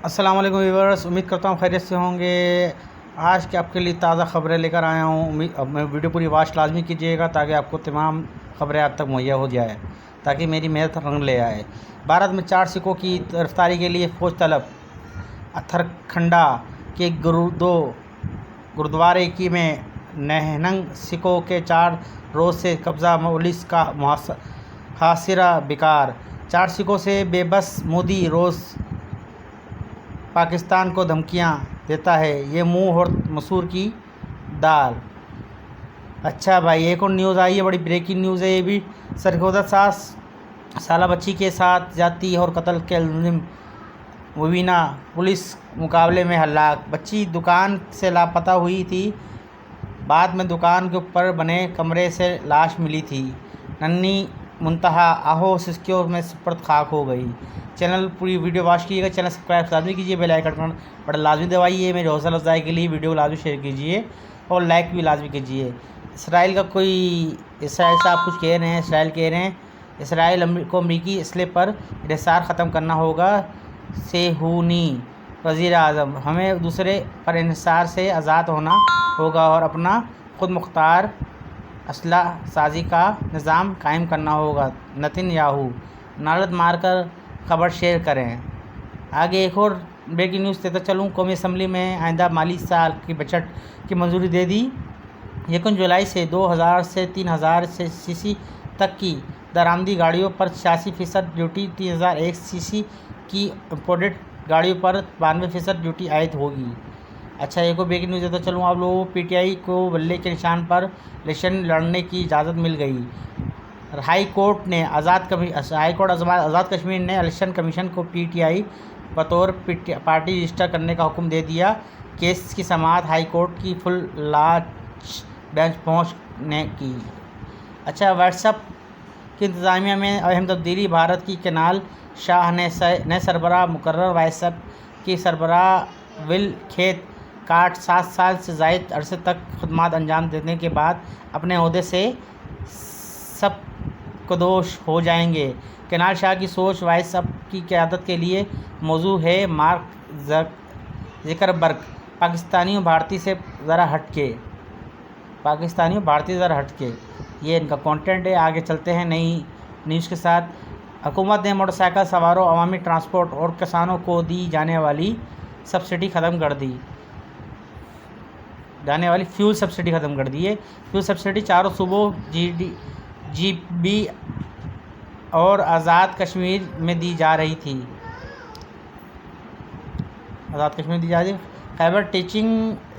अस्सलाम वालेकुम व्यूअर्स, उम्मीद करता हूँ खैरियत से होंगे। आज के आपके लिए ताज़ा खबरें लेकर आया हूँ। अब मैं वीडियो पूरी वॉच लाजमी कीजिएगा ताकि आपको तमाम खबरें आप तक मुहैया हो जाए, ताकि मेरी मेहनत रंग ले आए। भारत में 4 सिखों की गिरफ्तारी के लिए फ़ौज तलब। अथरखंडा के गुरुद्वारे की में नहनंग सिखों के 4 रोज़ से कब्ज़ा पुलिस का मुहासिरा बेकार। 4 सिखों से बेबस मोदी रोज़ पाकिस्तान को धमकियां देता है, ये मुंह और मसूर की दाल। अच्छा भाई, एक और न्यूज़ आई है, बड़ी ब्रेकिंग न्यूज़ है ये भी। सरगोदा 7 साला बच्ची के साथ जाती और कत्ल के मुलजिम मुबीना पुलिस मुकाबले में हलाक। बच्ची दुकान से लापता हुई थी, बाद में दुकान के ऊपर बने कमरे से लाश मिली थी। नन्ही मुंतहा आहो सिस्कियों में सुपर्द खाक हो गई। चैनल पूरी वीडियो वॉच कीजिएगा, चैनल सब्सक्राइब लाजमी कीजिए, बेल आइकन बटन लाजमी दबाइए। मेरी हौसला अफजाई के लिए वीडियो लाजमी शेयर कीजिए और लाइक भी लाजमी कीजिए। इसराइल साहब कुछ कह रहे हैं। इसराइल कह रहे हैं इसराइल को अमरीकी असले पर इंहिसार ख़त्म करना होगा। सेहूनी वज़ीर आज़म, हमें दूसरे पर इंहिसार से आज़ाद होना होगा और अपना खुद मुख्तार असला साजी का निज़ाम कायम करना होगा। नेतन्याहू, नालत मारकर खबर शेयर करें। आगे एक और ब्रेकिंग न्यूज़ देता चलूँ। कौमी असम्बली में आइंदा माली साल की बजट की मंजूरी दे दी। 1 जुलाई से 2000 से 3000 सीसी तक की दरामदी गाड़ियों पर 86% ड्यूटी, 3001 सीसी की इम्पोर्टेड गाड़ियों पर 92% ड्यूटी आयद होगी। अच्छा, एक और ब्रेकिंग न्यूज़ देता चलूँ आप लोगों को। पीटीआई को बल्ले के निशान पर इलेक्शन लड़ने की इजाज़त मिल गई। हाई कोर्ट आज़ाद कश्मीर ने इलेक्शन कमीशन को पीटीआई बतौर पार्टी रजिस्टर करने का हुक्म दे दिया। केस की समाअत हाई कोर्ट की फुल लांच बेंच पहुँच ने की। अच्छा, व्हाट्सएप की इंतज़ामिया में अहम तब्दीली। भारत की केनाल शाह ने सरबराह मुकर्रर व्हाट्सएप की सरबराह विल खेत काट 7 साल से ज़ायद अरसे तक खदमात अंजाम देने के बाद अपने ओहदे से सबकदोश हो जाएंगे। केनाल शाह की सोच व्हाट्सएप की क़यादत के लिए मौजू है। मार्क ज़करबर्ग, पाकिस्तानियों भारतीय से ज़रा हटके, ये इनका कंटेंट है। आगे चलते हैं नई न्यूज़ के साथ। हुकूमत ने मोटरसाइकिल सवारों, अवामी ट्रांसपोर्ट और किसानों को दी जाने वाली सब्सिडी ख़त्म कर दी। फ्यूल सब्सिडी ख़त्म कर दी है। फ्यूल सब्सिडी चारों सूबों GB और आज़ाद कश्मीर में दी जा रही थी। खैबर टीचिंग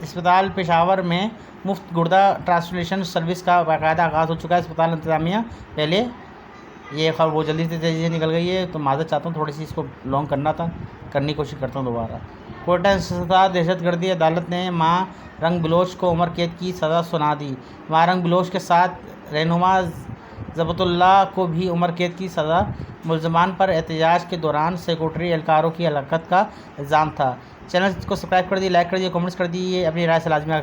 अस्पताल पेशावर में मुफ्त गुर्दा ट्रांसप्लांटेशन सर्विस का बाकायदा आगाज़ हो चुका है। अस्पताल इंतज़ामिया पहले ये खबर बहुत जल्दी से तेज़ी से निकल गई है, तो माज़रत चाहता हूँ, थोड़ी सी इसको लॉन्ग करने की कोशिश करता हूँ दोबारा। कोयटा इंसदाद दहशतगर्दी अदालत ने मां रंग बलोच को उम्र कैद की सज़ा सुना दी। मां रंग बलोच के साथ रहनुमा ज़बतुल्लाह को भी उम्र कैद की सज़ा। मुलजमान पर एहतजाज के दौरान सिक्योरिटी एहलकारों की हलाकत का इल्ज़ाम था। चैनल को सब्सक्राइब कर दिए, लाइक कर दिए, कमेंट्स कर दिए, अपनी राय से लाजमी